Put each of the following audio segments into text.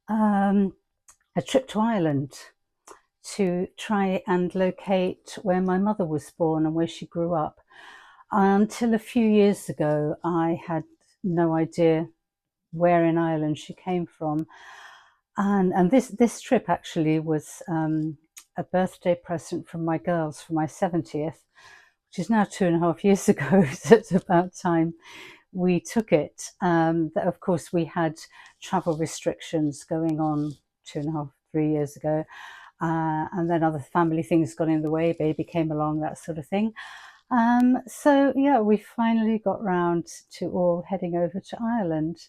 um, a trip to Ireland to try and locate where my mother was born and where she grew up. Until a few years ago, I had no idea where in Ireland she came from. And this trip actually was a birthday present from my girls for my 70th, which is now 2.5 years ago. So it's about time we took it. Of course, we had travel restrictions going on 2.5, 3 years ago. And then other family things got in the way, baby came along, that sort of thing. So yeah, we finally got round to all heading over to Ireland,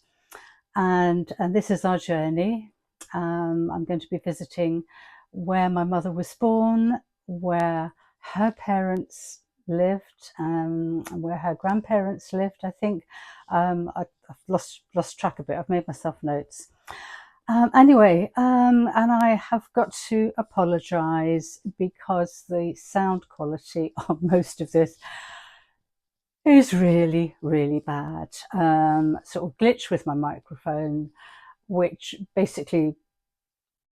and this is our journey. I'm going to be visiting where my mother was born, where her parents lived, and where her grandparents lived. I think I've lost track of it. I've made myself notes. Anyway, and I have got to apologise because the sound quality of most of this is really, really bad. Sort of glitch with my microphone, which basically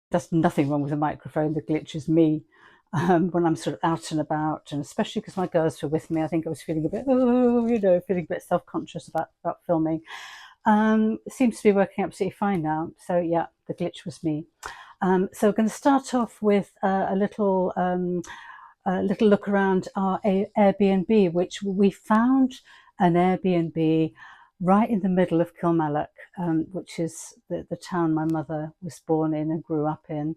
there's nothing wrong with the microphone. The glitch is me when I'm sort of out and about, and especially because my girls were with me. I think I was feeling a bit, feeling a bit self-conscious about filming. It seems to be working absolutely fine now. So yeah, the glitch was me. So we're going to start off with a little look around our Airbnb, which we found an Airbnb right in the middle of Kilmallock, which is the town my mother was born in and grew up in,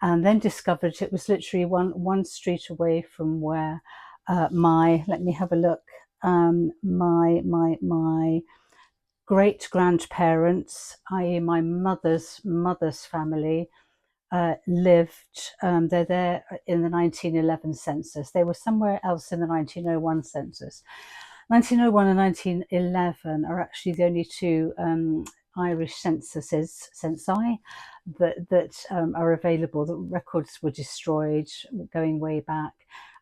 and then discovered it was literally one street away from where let me have a look, my great grandparents, i.e. my mother's family, lived. They're there in the 1911 census. They were somewhere else in the 1901 census. 1901 and 1911 are actually the only two Irish censi that are available. The records were destroyed going way back,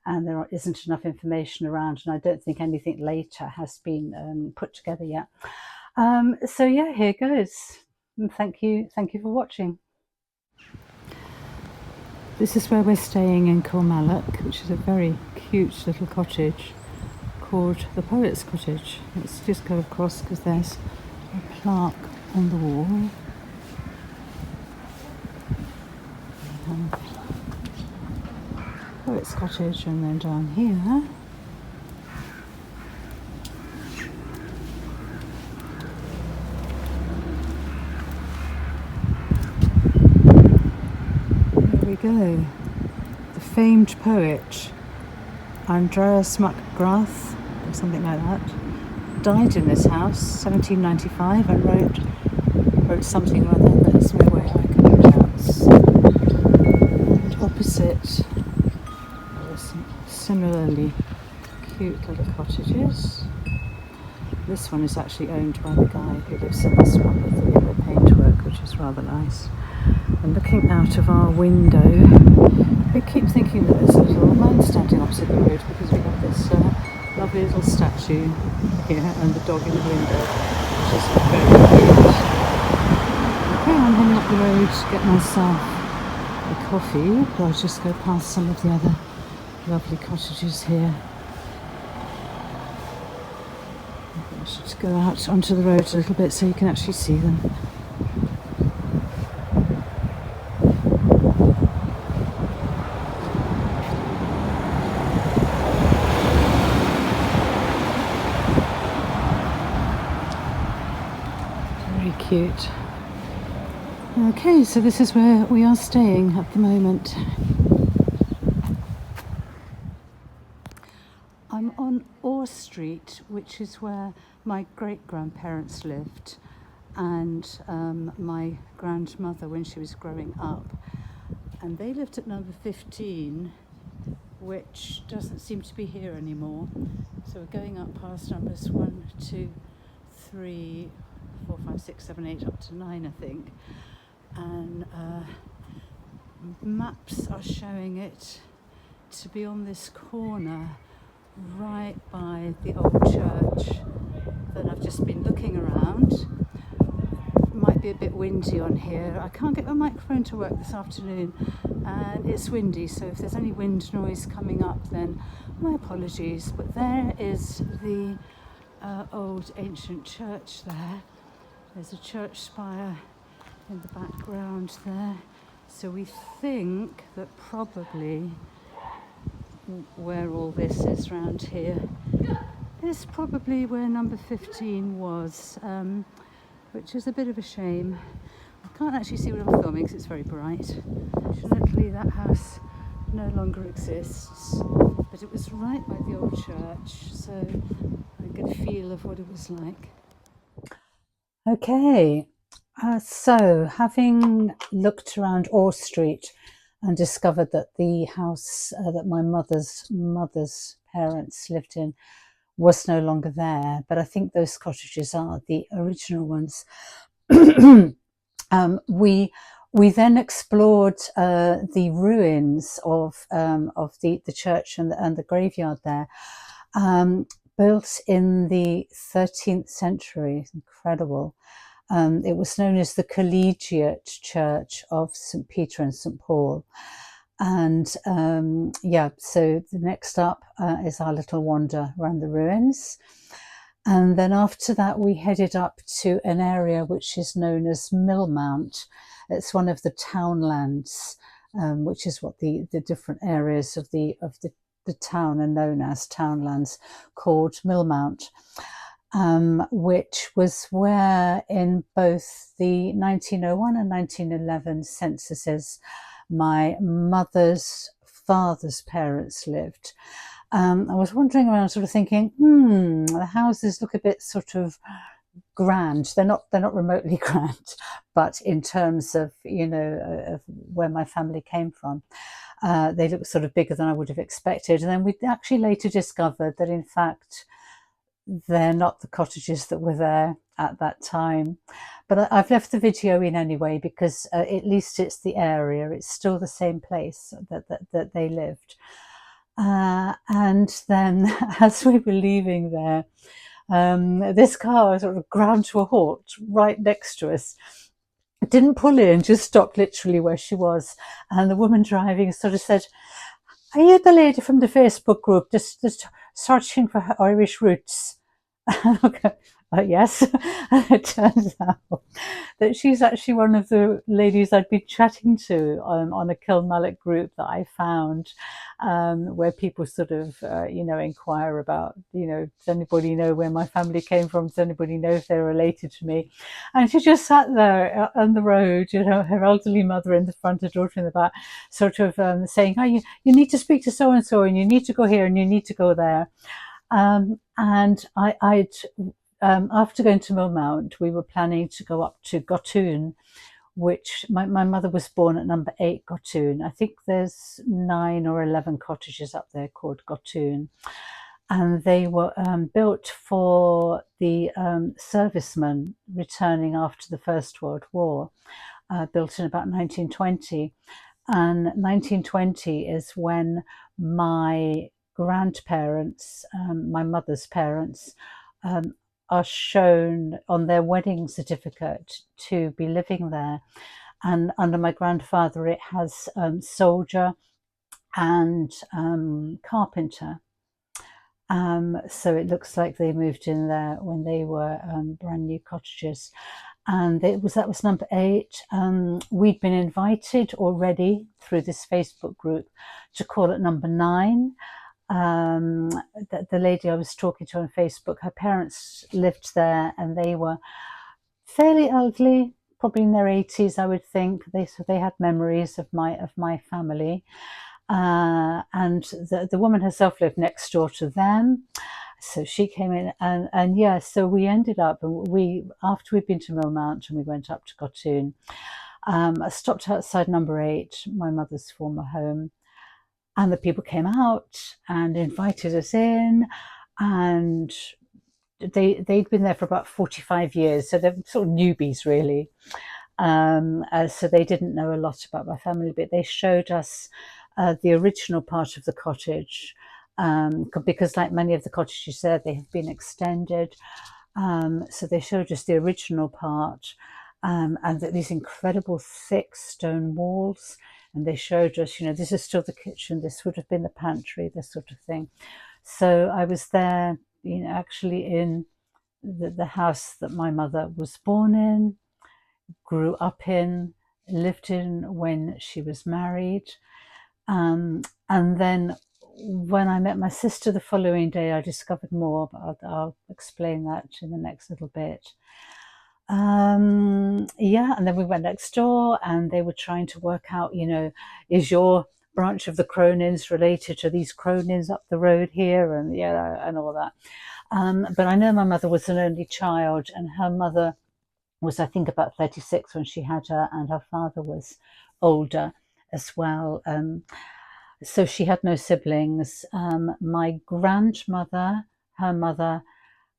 and there isn't enough information around, and I don't think anything later has been put together yet. So yeah, here goes. And thank you for watching. This is where we're staying in Kilmallock, which is a very cute little cottage called the Poet's Cottage. Let's just go across because there's a plaque on the wall. Poet's Cottage, and then down here we go. The famed poet Andreas MacGrath, or something like that, died in this house, 1795, and wrote something or other. There's no way I can pronounce. And opposite there are some similarly cute little cottages. This one is actually owned by the guy who lives in this one with the yellow paintwork, which is rather nice. And looking out of our window, we keep thinking that there's a little man standing opposite the road because we have this lovely little statue here and the dog in the window, which is very cute. Okay, I'm heading up the road to get myself a coffee, but I'll just go past some of the other lovely cottages here. I should go out onto the road a little bit so you can actually see them. Very cute. Okay, so this is where we are staying at the moment. I'm on Orr Street, which is where my great-grandparents lived, and my grandmother when she was growing up. And they lived at number 15, which doesn't seem to be here anymore. So we're going up past numbers 1, 2, 3, 4, 5, 6, 7, 8, up to 9, I think. And maps are showing it to be on this corner right by the old church that I've just been looking around. My might be a bit windy on here. I can't get my microphone to work this afternoon and it's windy, so if there's any wind noise coming up then my apologies. But there is the old ancient church there. There's a church spire in the background there. So we think that probably where all this is round here is probably where number 15 was, which is a bit of a shame. I can't actually see what I'm filming because it's very bright. Fortunately that house no longer exists, but it was right by the old church, so I get a feel of what it was like. Okay, so having looked around Orr Street and discovered that the house that my mother's parents lived in was no longer there, but I think those cottages are the original ones. We then explored the ruins of the church and the graveyard there, built in the 13th century. Incredible. It was known as the Collegiate Church of St. Peter and St. Paul. And yeah, so the next up is our little wander around the ruins. And then after that, we headed up to an area which is known as Millmount. It's one of the townlands, which is what the different areas of the town are known as, townlands, called Millmount. Which was where in both the 1901 and 1911 censuses my mother's father's parents lived. I was wandering around sort of thinking, the houses look a bit sort of grand. They're not remotely grand, but in terms of, you know, of where my family came from, they look sort of bigger than I would have expected. And then we actually later discovered that in fact they're not the cottages that were there at that time. But I've left the video in anyway because at least it's the area. It's still the same place that they lived. And then as we were leaving there, this car sort of ground to a halt right next to us. It didn't pull in, just stopped literally where she was. And the woman driving sort of said, "Are you the lady from the Facebook group just searching for Irish roots?" Okay. Yes. And it turns out that she's actually one of the ladies I'd been chatting to on a Kilmallock group that I found, where people sort of, you know, inquire about, you know, does anybody know where my family came from? Does anybody know if they're related to me? And she just sat there on the road, you know, her elderly mother in the front, her daughter in the back, sort of saying, "Oh, you need to speak to so-and-so, and you need to go here, and you need to go there." And I'd after going to Millmount, we were planning to go up to Gottoon, which my mother was born at number 8 Gottoon. I think there's 9 or 11 cottages up there called Gottoon. And they were built for the servicemen returning after the First World War, built in about 1920. And 1920 is when my grandparents, my mother's parents, are shown on their wedding certificate to be living there. And under my grandfather, it has soldier and carpenter. So it looks like they moved in there when they were brand new cottages. And that was number 8. We'd been invited already through this Facebook group to call it number 9. The lady I was talking to on Facebook, her parents lived there and they were fairly elderly, probably in their 80s, I would think. They had memories of my family. And the woman herself lived next door to them. So she came in and yeah, so we ended up, after we'd been to Millmount and we went up to Gottoon, I stopped outside number 8, my mother's former home. And the people came out and invited us in, and they'd been there for about 45 years, so they're sort of newbies really. So they didn't know a lot about my family, but they showed us the original part of the cottage, because like many of the cottages there, they have been extended. So they showed us the original part. and these incredible thick stone walls. And they showed us, this is still the kitchen, this would have been the pantry, this sort of thing. So I was there, actually in the house that my mother was born in, grew up in, lived in when she was married. And then when I met my sister the following day, I discovered more, but I'll explain that in the next little bit. And then we went next door and they were trying to work out, is your branch of the Cronins related to these Cronins up the road here, and all that. But I know my mother was an only child, and her mother was, I think, about 36 when she had her, and her father was older as well. So she had no siblings. My grandmother, her mother,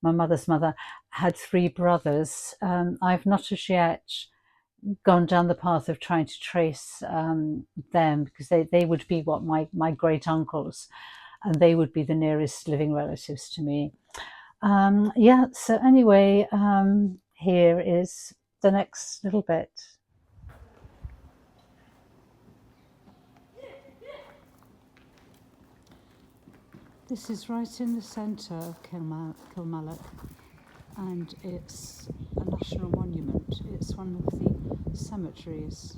my mother's mother, had 3 brothers. I've not as yet gone down the path of trying to trace them, because they would be what my great uncles, and they would be the nearest living relatives to me. So anyway, here is the next little bit. This is right in the centre of Kilmallock, and it's a national monument. It's one of the cemeteries.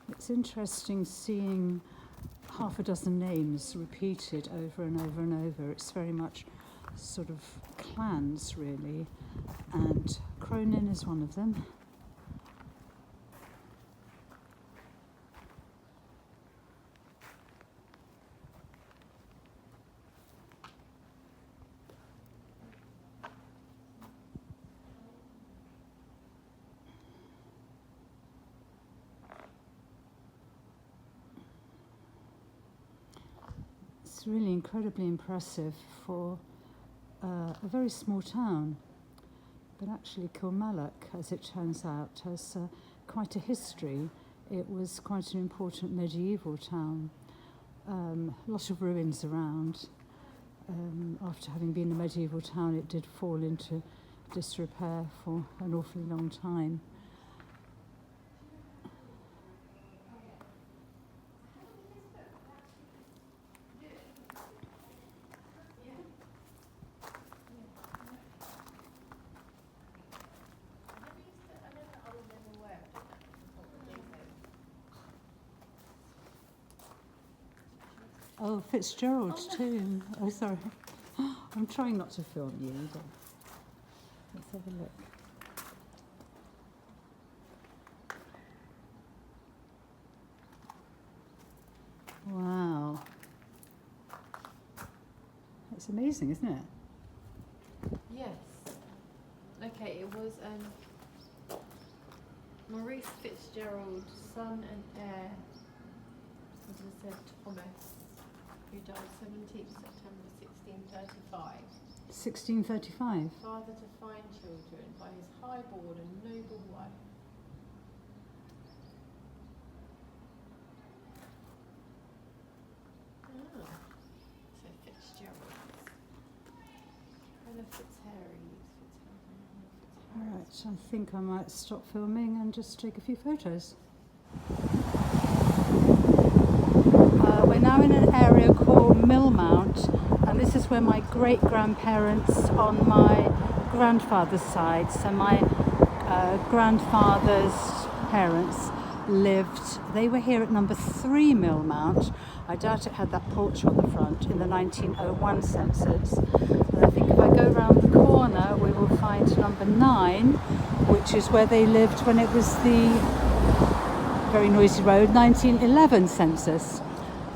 It's interesting seeing half a dozen names repeated over and over and over. It's very much sort of clans, really, and Cronin is one of them. It's really incredibly impressive for a very small town. But actually Kilmallock, as it turns out, has quite a history. It was quite an important medieval town. A lot of ruins around. After having been a medieval town, it did fall into disrepair for an awfully long time. Oh, Fitzgerald too. Oh, sorry. I'm trying not to film you either. Let's have a look. Wow. It's amazing, isn't it? Yes. Okay, it was Maurice Fitzgerald, son and heir, as I said, Thomas, who died 17th September 1635. 1635? Father to 5 children by his high-born and noble wife. So Fitzgerald. Ella Fitzharry. Alright, I think I might stop filming and just take a few photos. We're now in an area called Millmount, and this is where my great-grandparents on my grandfather's side, so my grandfather's parents lived. They were here at number 3 Millmount. I doubt it had that porch on the front in the 1901 census. And I think if I go round the corner, we will find number 9, which is where they lived when it was the very noisy road 1911 census.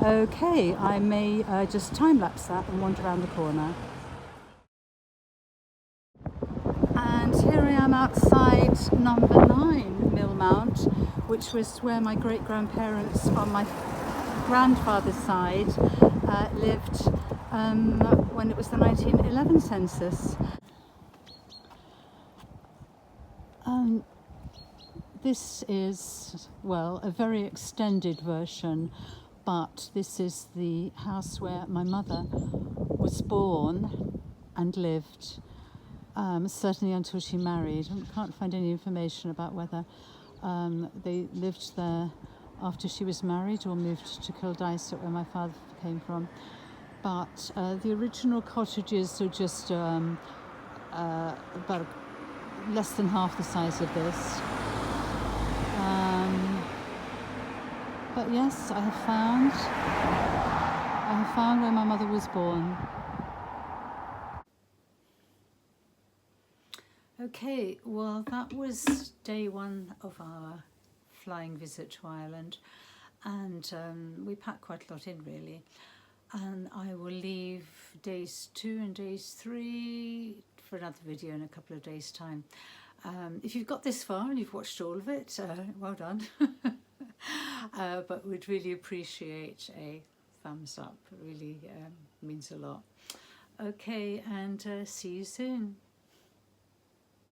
Okay, I may just time-lapse that and wander around the corner. And here I am outside at number 9 Millmount, which was where my great-grandparents on my grandfather's side lived when it was the 1911 census. This is, well, a very extended version, but this is the house where my mother was born and lived, certainly until she married. I can't find any information about whether they lived there after she was married or moved to Kilmallock, where my father came from. But the original cottages are just about less than half the size of this. But yes, I have found where my mother was born. Okay, well, that was day 1 of our flying visit to Ireland, and we packed quite a lot in, really. And I will leave days 2 and days 3 for another video in a couple of days' time. If you've got this far and you've watched all of it, well done. But we'd really appreciate a thumbs up. It really means a lot. Okay, and see you soon.